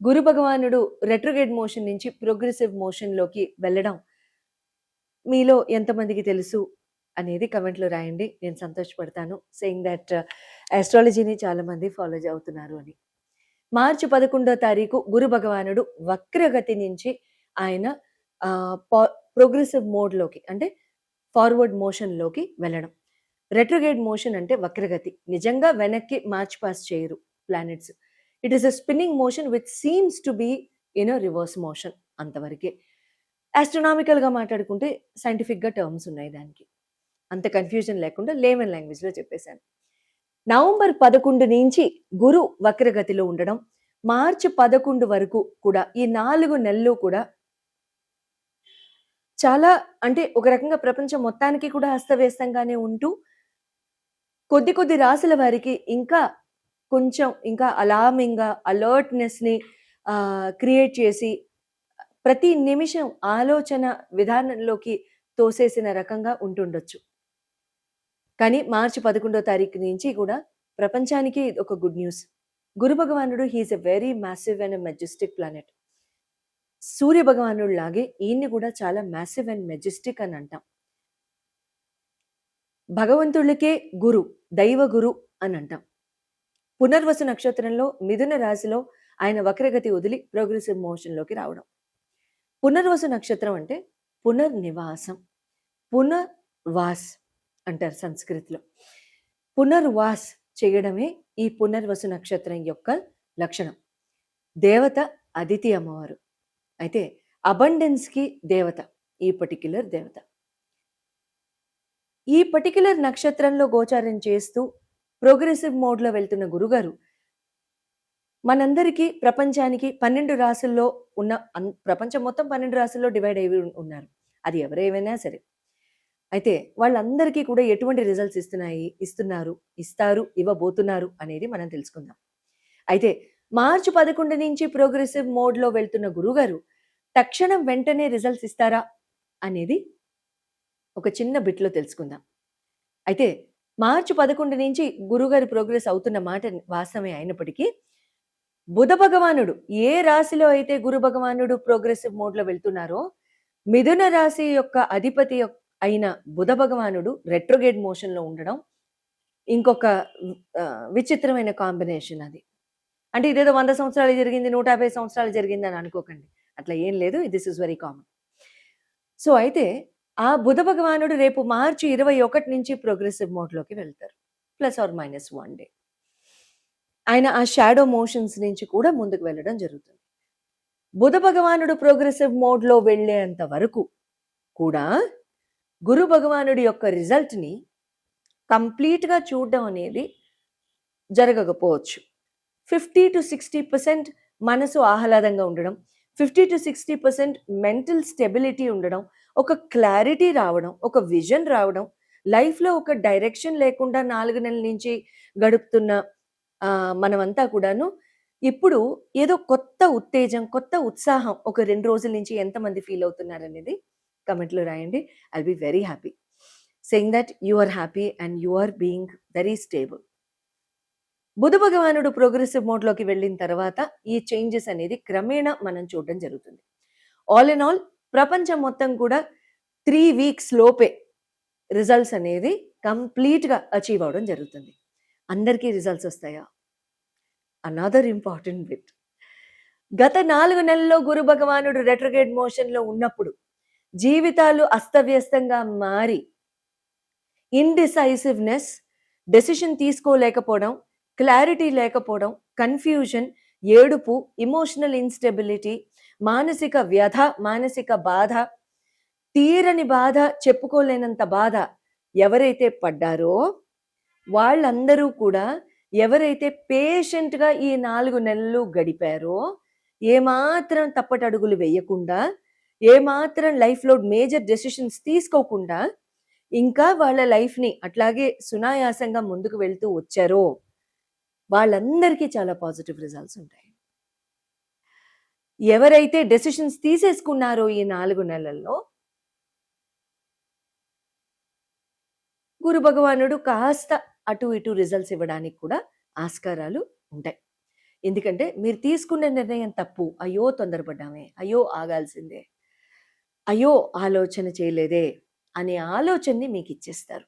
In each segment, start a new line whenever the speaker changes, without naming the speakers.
గురు భగవానుడు retrograde motion నుంచి progressive మోషన్‌లోకి వెళ్ళడం మీలో ఎంతమందికి తెలుసు అనేది కమెంట్‌లో రాయండి. నేను సంతోషపడతాను. సేయింగ్ థట్ ఆస్ట్రాలజీని చాలామంది ఫాలో అవుతున్నారు అని. మార్చి 11వ తారీఖు గురు భగవానుడు వక్రగతి నుంచి ఆయన ఆహ్, పా ప్రోగ్రెసివ్ మోడ్‌లోకి అంటే ఫార్వర్డ్ మోషన్‌లోకి వెళ్ళడం. రెట్రోగ్రేడ్ మోషన్ అంటే వక్రగతి. నిజంగా వెనక్కి మార్చ్ పాస్ చేయరు planets. It is a spinning motion which seems to be in a reverse motion అంతవరకే. ఆస్ట్రోనామికల్‌గా మాట్లాడుకుంటే సైంటిఫిక్‌గా టర్మ్స్ ఉన్నాయి దానికి. అంత కన్‌ఫ్యూజన్ లేకుండా లేమన్ లాంగ్వేజ్‌లో చెప్పేసాను. నవంబర్ 11 నుంచి గురు వక్రగతిలో ఉండడం, మార్చి 11 వరకు కూడా ఈ 4 నెలలు కూడా చాలా అంటే ఒక రకంగా ప్రపంచం మొత్తానికి కూడా అస్తవ్యస్తంగానే ఉంటూ కొద్ది కొద్ది రాసుల వారికి ఇంకా కొంచెం ఇంకా అలార్మింగ్‌గా అలర్ట్‌నెస్‌ని క్రియేట్ చేసి ప్రతి నిమిషం ఆలోచన విధానంలోకి తోసేసిన రకంగా ఉంటుండొచ్చు. కానీ మార్చి 11వ తారీఖు నుంచి కూడా ప్రపంచానికి ఒక గుడ్ న్యూస్. గురు భగవానుడు he is a very massive and majestic planet. సూర్య భగవానుడు లాగే ఈయన్ని కూడా చాలా మాసివ్ అండ్ మెజెస్టిక్ అని అంటాం. భగవంతుడికే గురు, దైవ గురు అని అంటాం. పునర్వసు నక్షత్రంలో మిథున రాశిలో ఆయన వక్రగతి వదిలి ప్రోగ్రెసివ్ మోషన్‌లోకి రావడం. పునర్వసు నక్షత్రం అంటే పునర్నివాసం, పునర్వాస్ అంటారు సంస్కృతిలో. పునర్వాస్ చేయడమే ఈ పునర్వసు నక్షత్రం యొక్క లక్షణం. దేవత అదితి అమ్మవారు. అయితే అబండెన్స్‌కి దేవత ఈ పర్టిక్యులర్ దేవత. ఈ పర్టిక్యులర్ నక్షత్రంలో గోచారం చేస్తూ ప్రోగ్రెసివ్ మోడ్‌లో వెళ్తున్న గురుగారు మనందరికీ ప్రపంచానికి 12 రాసుల్లో ఉన్న ప్రపంచం మొత్తం 12 రాసుల్లో డివైడ్ అయ్యి ఉన్నారు. అది ఎవరేమైనా సరే. అయితే వాళ్ళందరికీ కూడా ఎటువంటి రిజల్ట్స్ ఇస్తున్నారు, ఇస్తారు, ఇవ్వబోతున్నారు అనేది మనం తెలుసుకుందాం. అయితే మార్చి 11 నుంచి ప్రోగ్రెసివ్ మోడ్‌లో వెళ్తున్న గురుగారు తక్షణం వెంటనే రిజల్ట్స్ ఇస్తారా అనేది ఒక చిన్న బిట్‌లో తెలుసుకుందాం. అయితే మార్చి 11 నుంచి గురుగారు ప్రోగ్రెస్ అవుతున్న మాట వాస్తవమే అయినప్పటికీ బుధ భగవానుడు ఏ రాశిలో అయితే గురు భగవానుడు ప్రోగ్రెసివ్ మోడ్‌లో వెళ్తున్నారో మిథున రాశి యొక్క అధిపతి అయిన బుధ భగవానుడు రెట్రోగ్రేడ్ మోషన్‌లో ఉండడం ఇంకొక విచిత్రమైన కాంబినేషన్ అది. అంటే ఇదేదో 100 సంవత్సరాలు జరిగింది, 150 సంవత్సరాలు జరిగింది అని అనుకోకండి. అట్లా ఏం లేదు. This is very common. So అయితే ఆ బుధ భగవానుడు రేపు మార్చి 21 నుంచి ప్రోగ్రెసివ్ మోడ్‌లోకి వెళ్తారు. +or- 1 day. ఆయన ఆ షాడో మోషన్స్ నుంచి కూడా ముందుకు వెళ్ళడం జరుగుతుంది. బుధ భగవానుడు ప్రోగ్రెసివ్ మోడ్‌లో వెళ్ళేంత వరకు కూడా గురు భగవానుడి యొక్క రిజల్ట్‌ని కంప్లీట్‌గా చూడడం అనేది జరగకపోవచ్చు. 50-60% మనసు ఆహ్లాదంగా ఉండడం, 50-60% మెంటల్ స్టెబిలిటీ ఉండడం, ఒక క్లారిటీ రావడం, ఒక విజన్ రావడం, లైఫ్‌లో ఒక డైరెక్షన్ లేకుండా 4 నెలల నుంచి గడుపుతున్న మనమంతా కూడాను ఇప్పుడు ఏదో కొత్త ఉత్తేజం, కొత్త ఉత్సాహం ఒక 2 రోజుల నుంచి ఎంతమంది ఫీల్ అవుతున్నారనేది కమెంట్‌లో రాయండి. I'll be very happy. Saying that you are happy and you are being very stable. Buddha భగవానుడు ప్రోగ్రెసివ్ మోడ్‌లోకి వెళ్ళిన తర్వాత ఈ చేంజెస్ అనేది క్రమేణా మనం చూడడం జరుగుతుంది. ఆల్ ఇన్ ఆల్ ప్రపంచం మొత్తం కూడా 3 వీక్స్ లోపే రిజల్ట్స్ అనేది కంప్లీట్‌గా అచీవ్ అవ్వడం జరుగుతుంది. అందరికీ రిజల్ట్స్ వస్తాయా? Another important bit. గత 4 నెలల్లో గురు భగవానుడు రెట్రోగ్రేడ్ మోషన్‌లో ఉన్నప్పుడు జీవితాలు అస్తవ్యస్తంగా మారి ఇండిసైసివ్‌నెస్, డెసిషన్ తీసుకోలేకపోవడం, క్లారిటీ లేకపోవడం, కన్‌ఫ్యూజన్, ఏడుపు, ఎమోషనల్ ఇన్‌స్టెబిలిటీ, మానసిక వ్యధ, మానసిక బాధ, తీరని బాధ, చెప్పుకోలేనంత బాధ ఎవరైతే పడ్డారో వాళ్ళందరూ కూడా ఎవరైతే పేషెంట్‌గా ఈ 4 నెలలు గడిపారో, ఏమాత్రం తప్పటడుగులు వేయకుండా, ఏమాత్రం లైఫ్‌లో మేజర్ డెసిషన్స్ తీసుకోకుండా ఇంకా వాళ్ళ లైఫ్‌ని అట్లాగే సునాయాసంగా ముందుకు వెళ్తూ వచ్చారో వాళ్ళందరికీ చాలా పాజిటివ్ రిజల్ట్స్ ఉంటాయి. ఎవరైతే డెసిషన్స్ తీసేసుకున్నారో ఈ 4 నెలల్లో గురు భగవానుడు కాస్త అటు ఇటు రిజల్ట్స్ ఇవ్వడానికి కూడా ఆస్కారాలు ఉంటాయి. ఎందుకంటే మీరు తీసుకున్న నిర్ణయం తప్పు, అయ్యో తొందరపడ్డామే, అయ్యో ఆగాల్సిందే, అయ్యో ఆలోచన చేయలేదే అనే ఆలోచనని మీకు ఇచ్చేస్తారు.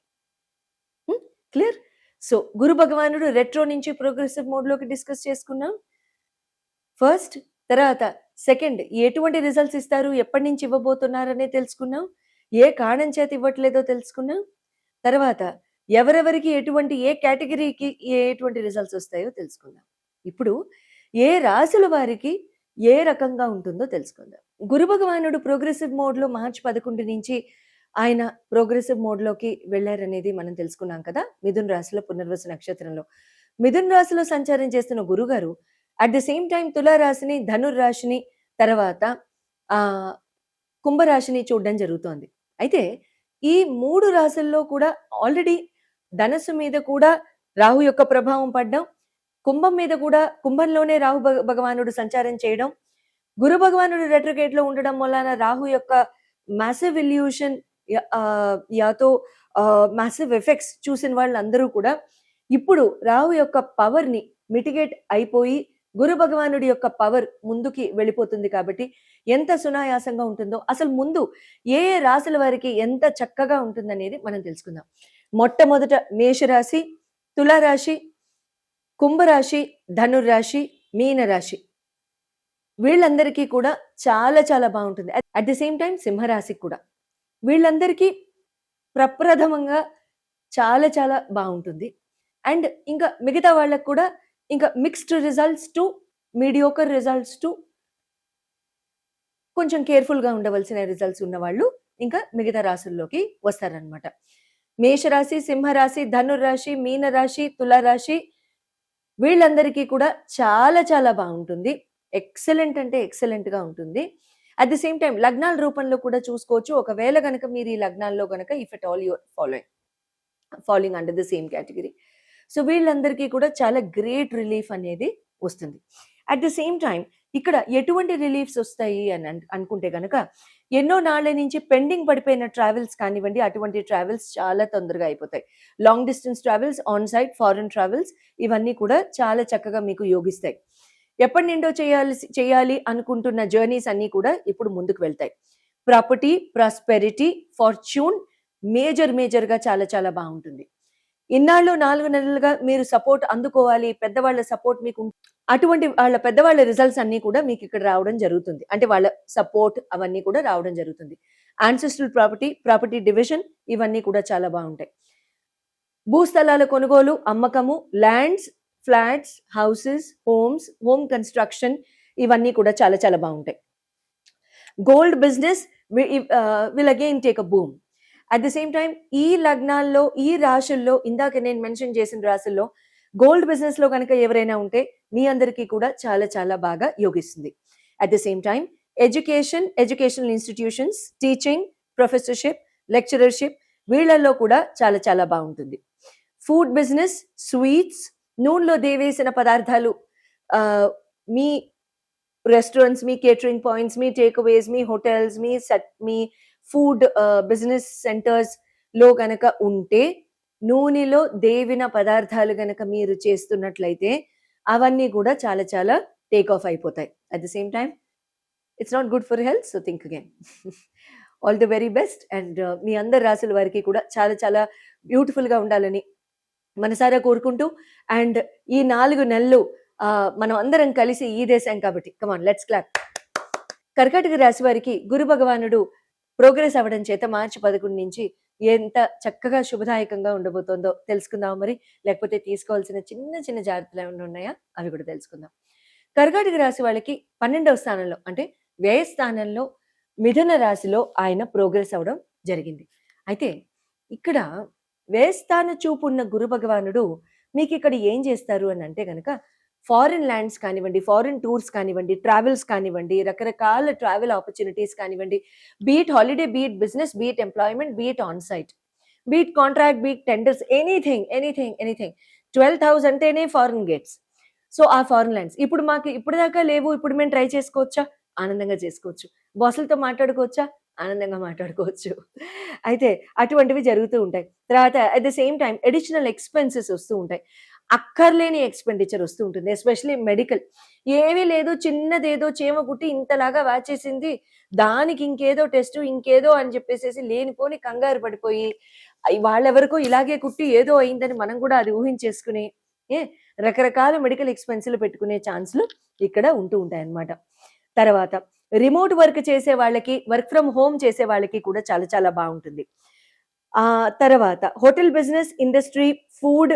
క్లియర్? సో గురు భగవానుడు రెట్రో నుంచి ప్రోగ్రెసివ్ మోడ్లోకి డిస్కస్ చేసుకున్నాం ఫస్ట్. తర్వాత సెకండ్, ఎటువంటి రిజల్ట్స్ ఇస్తారు, ఎప్పటి నుంచి ఇవ్వబోతున్నారనే తెలుసుకున్నాం. ఏ కారణం చేత ఇవ్వట్లేదో తెలుసుకున్నాం. తర్వాత ఎవరెవరికి ఎటువంటి, ఏ కేటగిరీకి ఎటువంటి రిజల్ట్స్ వస్తాయో తెలుసుకుందాం. ఇప్పుడు ఏ రాశుల వారికి ఏ రకంగా ఉంటుందో తెలుసుకుందాం. గురు భగవానుడు ప్రోగ్రెసివ్ మోడ్లో మార్చి 11 నుంచి ఆయన ప్రోగ్రెసివ్ మోడ్లోకి వెళ్ళారనేది మనం తెలుసుకున్నాం కదా. మిథున్ రాశిలో పునర్వసు నక్షత్రంలో మిథున్ రాశిలో సంచారం చేస్తున్న గురుగారు అట్ ది సేమ్ టైం తులారాశిని, ధనుర్రాశిని, తర్వాత కుంభరాశిని చూడడం జరుగుతోంది. అయితే ఈ 3 రాశుల్లో కూడా ఆల్రెడీ ధనస్సు మీద కూడా రాహు యొక్క ప్రభావం పడ్డం, కుంభం మీద కూడా కుంభంలోనే రాహు భగవానుడు సంచారం చేయడం, గురు భగవానుడు రెట్రోగేట్ లో ఉండడం వలన రాహు యొక్క మ్యాసివ్ ఇల్యూషన్ యాతో మ్యాసివ్ ఎఫెక్ట్స్ చూసిన వాళ్ళందరూ కూడా ఇప్పుడు రాహు యొక్క పవర్ ని మిటిగేట్ అయిపోయి గురు భగవానుడి యొక్క పవర్ ముందుకి వెళ్ళిపోతుంది. కాబట్టి ఎంత సునాయాసంగా ఉంటుందో, అసలు ముందు ఏ ఏ రాశుల వారికి ఎంత చక్కగా ఉంటుందనేది మనం తెలుసుకుందాం. మొట్టమొదట మేషరాశి, తులారాశి, కుంభరాశి, ధనుర్రాశి, మీనరాశి, వీళ్ళందరికీ కూడా చాలా చాలా బాగుంటుంది. అట్ ది సేమ్ టైం సింహరాశికి కూడా వీళ్ళందరికీ ప్రప్రథమంగా చాలా చాలా బాగుంటుంది. అండ్ ఇంకా మిగతా వాళ్ళకు కూడా ఇంకా mixed results to mediocre results to కొంచెం కేర్ఫుల్గా ఉండవలసిన రిజల్ట్స్ ఉన్న వాళ్ళు ఇంకా మిగతా రాశుల్లోకి వస్తారనమాట. మేషరాశి, సింహరాశి, ధనుర్రాశి, మీనరాశి, తులారాశి, వీళ్ళందరికీ కూడా చాలా చాలా బాగుంటుంది. ఎక్సలెంట్ అంటే ఎక్సలెంట్గా ఉంటుంది. అట్ ది సేమ్ టైం లగ్నాల రూపంలో కూడా చూసుకోవచ్చు. ఒకవేళ కనుక మీరు ఈ లగ్నాల్లో కనుక if at all your following under the same category, so వీళ్ళందరికీ కూడా చాలా గ్రేట్ రిలీఫ్ అనేది వస్తుంది. అట్ ద సేమ్ టైం ఇక్కడ ఎటువంటి రిలీఫ్స్ వస్తాయి అని అనుకుంటే కనుక ఎన్నో నాళ్ల నుంచి పెండింగ్ పడిపోయిన ట్రావెల్స్ కానివ్వండి, అటువంటి ట్రావెల్స్ చాలా తొందరగా అయిపోతాయి. Long distance travels, on site foreign travels, ఇవన్నీ కూడా చాలా చక్కగా మీకు యోగిస్తాయి. ఎప్పటి నుండో చేయాలి అనుకుంటున్న జర్నీస్ అన్నీ కూడా ఇప్పుడు ముందుకు వెళ్తాయి. ప్రాపర్టీ, ప్రాస్పెరిటీ, ఫార్చ్యూన్ మేజర్గా చాలా చాలా బాగుంటుంది. ఇన్నాళ్ళు 4 నెలలుగా మీరు సపోర్ట్ అందుకోవాలి, పెద్దవాళ్ళ సపోర్ట్ మీకు, అటువంటి వాళ్ళ పెద్దవాళ్ళ రిజల్ట్స్ అన్ని కూడా మీకు ఇక్కడ రావడం జరుగుతుంది. అంటే వాళ్ళ సపోర్ట్ అవన్నీ కూడా రావడం జరుగుతుంది. యాన్సెస్ట్రల్ ప్రాపర్టీ డివిజన్, ఇవన్నీ కూడా చాలా బాగుంటాయి. భూస్థలాల కొనుగోలు, అమ్మకము, lands, flats, houses, home construction, ఇవన్నీ కూడా చాలా చాలా బాగుంటాయి. Gold business will again take a boom. At the same time ఈ లగ్నాల్లో, ఈ రాశుల్లో, ఇందాక నేను మెన్షన్ చేసిన రాశుల్లో గోల్డ్ బిజినెస్ లో కనుక ఎవరైనా ఉంటే మీ అందరికీ కూడా చాలా చాలా బాగా యోగిస్తుంది. At the same time educational institutions, teaching, professorship, lectureship, వీళ్ళల్లో కూడా చాలా చాలా బాగుంటుంది. ఫుడ్ బిజినెస్, స్వీట్స్, నూనెలో దేవేసిన పదార్థాలు, మీ రెస్టారెంట్స్, మీ కేటరింగ్ పాయింట్స్, మీ టేక్అవేస్, మీ హోటల్స్, మీ ఫుడ్ బిజినెస్ సెంటర్స్ లో గనక ఉంటే, నూనెలో దేవిన పదార్థాలు గనక మీరు చేస్తున్నట్లయితే అవన్నీ కూడా చాలా చాలా టేక్ ఆఫ్ అయిపోతాయి. At the same time it's not good for health, so think again. All the very best. And మీ అందరి రాశుల వారికి కూడా చాలా చాలా బ్యూటిఫుల్గా ఉండాలని మనసారా కోరుకుంటూ, అండ్ ఈ 4 నెలలు మనం అందరం కలిసి ఈ దేశం కాబట్టి కమాన్ లెట్స్ క్లాప్. కర్కాటక రాశి వారికి గురు భగవానుడు ప్రోగ్రెస్ అవ్వడం చేత మార్చి 11 నుంచి ఎంత చక్కగా శుభదాయకంగా ఉండబోతోందో తెలుసుకుందాం మరి. లేకపోతే తీసుకోవాల్సిన చిన్న చిన్న జాగ్రత్తలు ఏమైనా ఉన్నాయా అవి కూడా తెలుసుకుందాం. కర్కాటక రాశి వాళ్ళకి 12వ స్థానంలో అంటే వ్యయ స్థానంలో మిథున రాశిలో ఆయన ప్రోగ్రెస్ అవ్వడం జరిగింది. అయితే ఇక్కడ వ్యయస్థాన చూపు ఉన్న గురు భగవానుడు మీకు ఇక్కడ ఏం చేస్తారు అని అంటే కనుక ఫారిన్ ల్యాండ్స్ కానివ్వండి, ఫారిన్ టూర్స్ కానివ్వండి, ట్రావెల్స్ కానివ్వండి, రకరకాల ట్రావెల్ ఆపర్చునిటీస్ కానివ్వండి, be it holiday, be it business, be it employment, be it on site, be it contract, be it tenders, anything 12,000 అంటేనే ఫారిన్ గేట్స్. సో ఆ ఫారిన్ ల్యాండ్స్ ఇప్పుడు మాకు ఇప్పటిదాకా లేవు, ఇప్పుడు మేము ట్రై చేసుకోవచ్చా? ఆనందంగా చేసుకోవచ్చు. బాసులతో మాట్లాడుకోవచ్చా? ఆనందంగా మాట్లాడుకోవచ్చు. అయితే అటువంటివి జరుగుతూ ఉంటాయి. తర్వాత at the same time additional expenses వస్తూ ఉంటాయి. అక్కర్లేని ఎక్స్‌పెండిచర్ వస్తూ ఉంటుంది. Especially medical. ఏమీ లేదు, చిన్నదేదో చీమ కుట్టి ఇంతలాగా వాచేసింది. దానికి ఇంకేదో టెస్టు, ఇంకేదో అని చెప్పేసేసి లేనిపోని కంగారు పడిపోయి, వాళ్ళెవరికో ఇలాగే కుట్టి ఏదో అయిందని మనం కూడా అది ఊహించేసుకుని, ఏ రకరకాల మెడికల్ ఎక్స్‌పెన్స్‌లు పెట్టుకునే ఛాన్స్‌లు ఇక్కడ ఉంటూ ఉంటాయన్నమాట. తర్వాత రిమోట్ వర్క్ చేసే వాళ్ళకి, వర్క్ ఫ్రమ్ హోమ్ చేసే వాళ్ళకి కూడా చాలా చాలా బావుంటుంది. తర్వాత హోటల్ బిజినెస్, ఇండస్ట్రీ, ఫుడ్,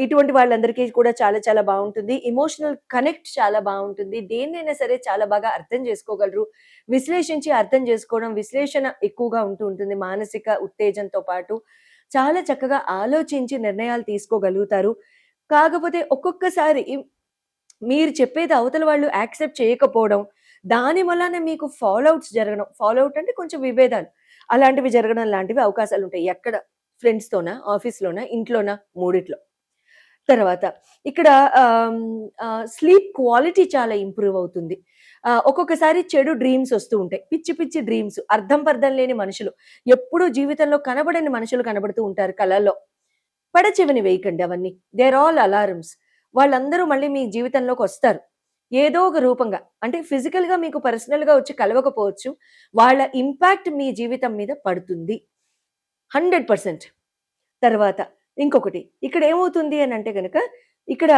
ఇటువంటి వాళ్ళందరికీ కూడా చాలా చాలా బావుంటుంది. ఎమోషనల్ కనెక్ట్ చాలా బావుంటుంది. దేన్నైనా సరే చాలా బాగా అర్థం చేసుకోగలరు. విశ్లేషించి అర్థం చేసుకోవడం, విశ్లేషణ ఎక్కువగా ఉంటూ ఉంటుంది. మానసిక ఉత్తేజంతో పాటు చాలా చక్కగా ఆలోచించి నిర్ణయాలు తీసుకోగలుగుతారు. కాకపోతే ఒక్కొక్కసారి మీరు చెప్పేది అవతల వాళ్ళు యాక్సెప్ట్ చేయకపోవడం, దాని వలన మీకు ఫాలోఅవుట్స్ జరగడం. ఫాలోఅవుట్ అంటే కొంచెం విభేదాలు. అలాంటివి జరగడం లాంటివి అవకాశాలుంటాయి. ఎక్కడ? ఫ్రెండ్స్‌తోనా? ఆఫీస్‌లోనా? ఇంట్లోనా? మూడిట్లో. తర్వాత ఇక్కడ స్లీప్ క్వాలిటీ చాలా ఇంప్రూవ్ అవుతుంది. ఒక్కొక్కసారి చెడు డ్రీమ్స్ వస్తూ ఉంటాయి. పిచ్చి పిచ్చి డ్రీమ్స్, అర్థం పర్థం లేని మనుషులు, ఎప్పుడూ జీవితంలో కనబడని మనుషులు కనబడుతూ ఉంటారు కలల్లో. పడచెవిని వేయకండి అవన్నీ. They are all alarms. వాళ్ళందరూ మళ్ళీ మీ జీవితంలోకొస్తారు. ఏదో ఒక రూపంగా. అంటే ఫిజికల్‌గా మీకు పర్సనల్‌గా వచ్చి కలవకపోవచ్చు. వాళ్ళ ఇంపాక్ట్ మీ జీవితం మీద పడుతుంది. 100%. తర్వాత ఇంకొకటి ఇక్కడ ఏమవుతుంది అనంటే గనక, ఇక్కడ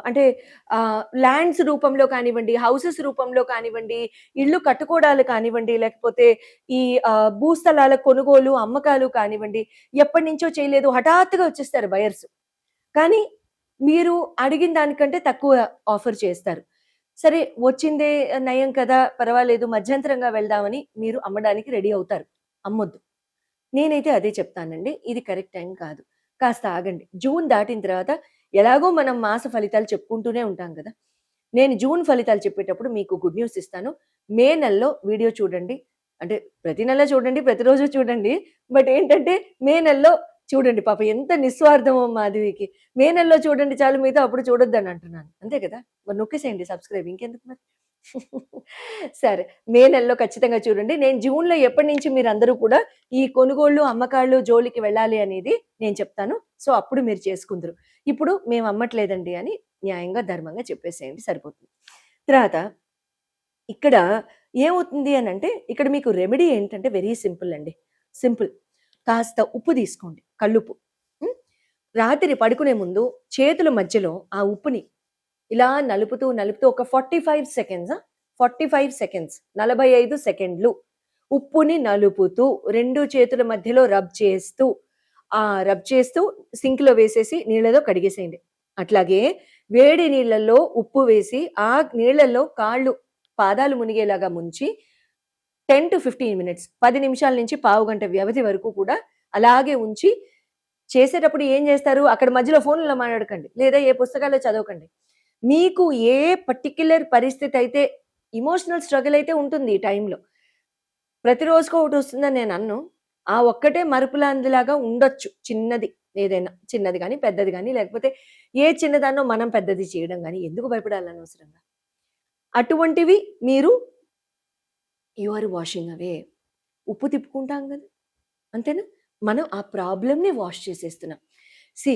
అంటే ల్యాండ్స్ రూపంలో కానివ్వండి, హౌసెస్ రూపంలో కానివ్వండి, ఇళ్ళు కట్టుకోవడాలు కానివ్వండి, లేకపోతే ఈ భూస్థలాల కొనుగోలు, అమ్మకాలు కానివ్వండి, ఎప్పటినుంచో చేయలేదు, హఠాత్తుగా వచ్చేస్తారు బయర్స్. కానీ మీరు అడిగిన దానికంటే తక్కువ ఆఫర్ చేస్తారు. సరే వచ్చిందే నయం కదా, పర్వాలేదు మధ్యంతరంగా వెళ్దామని మీరు అమ్మడానికి రెడీ అవుతారు. అమ్మొద్దు. నేనైతే అదే చెప్తానండి. ఇది కరెక్ట్ టైం కాదు. కాస్త ఆగండి. జూన్ దాటిన తర్వాత ఎలాగో మనం మాస ఫలితాలు చెప్పుకుంటూనే ఉంటాం కదా! నేను జూన్ ఫలితాలు చెప్పేటప్పుడు మీకు గుడ్ న్యూస్ ఇస్తాను. మే నెలలో వీడియో చూడండి. అంటే ప్రతి నెల చూడండి, ప్రతిరోజు చూడండి. బట్ ఏంటంటే మే నెలలో చూడండి. పాపం ఎంత నిస్వార్థమో మాధవికి. మే నెలలో చూడండి చాలు, మిగతా అప్పుడు చూడొద్దని అంటున్నాను. అంతే కదా! మరి నొక్కేసేయండి సబ్స్క్రైబ్, ఇంకెందుకు మరి. సరే. మే నెలలో ఖచ్చితంగా చూడండి. నేను జూన్‌లో ఎప్పటినుంచి మీరందరూ కూడా ఈ కొనుగోళ్ళు, అమ్మకాలు జోలికి వెళ్ళాలి అనేది నేను చెప్తాను. సో, అప్పుడు మీరు చేసుకుందురు. ఇప్పుడు మేము అమ్మట్లేదండి అని న్యాయంగా, ధర్మంగా చెప్పేసేయండి సరిపోతుంది. తర్వాత ఇక్కడ ఏమవుతుంది అనంటే, ఇక్కడ మీకు రెమెడీ ఏంటంటే వెరీ సింపుల్ అండి. సింపుల్. కాస్త ఉప్పు తీసుకోండి. కల్లుప్పు. హ్మ్. రాత్రి పడుకునే ముందు చేతుల మధ్యలో ఆ ఉప్పుని ఇలా నలుపుతూ, నలుపుతూ ఒక 45 సెకండ్స్, 45 సెకండ్స్, 45 సెకండ్లు ఉప్పుని నలుపుతూ, 2 చేతుల మధ్యలో రబ్ చేస్తూ సింక్‌లో వేసేసి నీళ్ళతో కడిగేసేయండి. అట్లాగే వేడి నీళ్ళల్లో ఉప్పు వేసి, ఆ నీళ్ళల్లో పాదాలు మునిగేలాగా ముంచి 10-15 మినిట్స్, 10 నిమిషాల నుంచి పావుగంట వ్యవధి వరకు కూడా అలాగే ఉంచి, చేసేటప్పుడు ఏం చేస్తారు? అక్కడ మధ్యలో ఫోన్‌లో మాట్లాడకండి. లేదా ఏ పుస్తకాల్లో చదవకండి. మీకు ఏ పర్టిక్యులర్ పరిస్థితి అయితే, ఎమోషనల్ స్ట్రగుల్ అయితే ఉంటుంది ఈ టైంలో. ప్రతిరోజుకో ఒకటి వస్తుందని నేను అనను. ఆ ఒక్కటే మరుపులాందిలాగా ఉండొచ్చు చిన్నది. ఏదైనా చిన్నది గాని, పెద్దది గాని, లేకపోతే ఏ చిన్నదాన్నో మనం పెద్దది చేయడం గాని, ఎందుకు భయపడాలి అనవసరంగా. అటువంటివి మీరు యూ ఆర్ వాషింగ్ అవే. ఉప్పు తిప్పుకుంటాం కదా! అంతేనా? మనం ఆ ప్రాబ్లమ్‌ని వాష్ చేసేస్తున్నాం. సీ,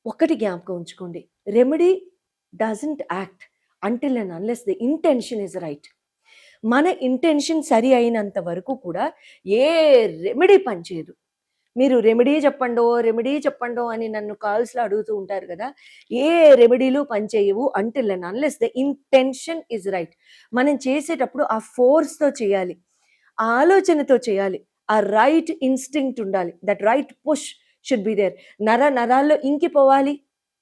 ఒక్కటి జ్ఞాపకం ఉంచుకోండి. Remedy doesn't act until and unless the intention is right. మన ఇంటెన్షన్ సరి అయినంత వరకు కూడా ఏ రెమెడీ పనిచేయదు. మీరు రెమెడీ చెప్పండో అని నన్ను కాల్స్‌లో అడుగుతూ ఉంటారు కదా! ఏ రెమెడీలు పనిచేయవు until and unless the intention is right. మనం చేసేటప్పుడు ఆ ఫోర్స్‌తో చేయాలి. ఆ ఆలోచనతో చేయాలి. ఆ రైట్ ఇన్‌స్టింక్ట్ ఉండాలి. That right push should be there. నరాల్లో ఇంకిపోవాలి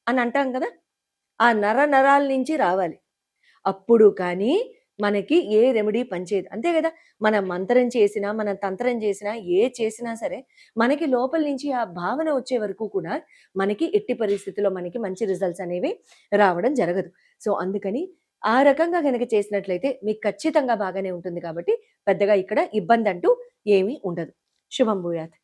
అని అంటాం కదా! ఆ నరాల నుంచి రావాలి. అప్పుడు కానీ మనకి ఏ రెమెడీ పనిచేయదు. అంతే గదా! మనం మంత్రం చేసినా, మనం తంత్రం చేసినా, చేసినా సరే, మనకి లోపల నుంచి ఆ భావన వచ్చే వరకు కూడా మనకి ఎట్టి పరిస్థితిలో మనకి మంచి రిజల్ట్స్ అనేవి రావడం జరగదు. సో, అందుకని ఆ రకంగా గనక చేసినట్లయితే మీకు ఖచ్చితంగా బాగానే ఉంటుంది కాబట్టి పెద్దగా ఇక్కడ ఇబ్బందంటూ ఏమీ ఉండదు. శుభం భూయాత్.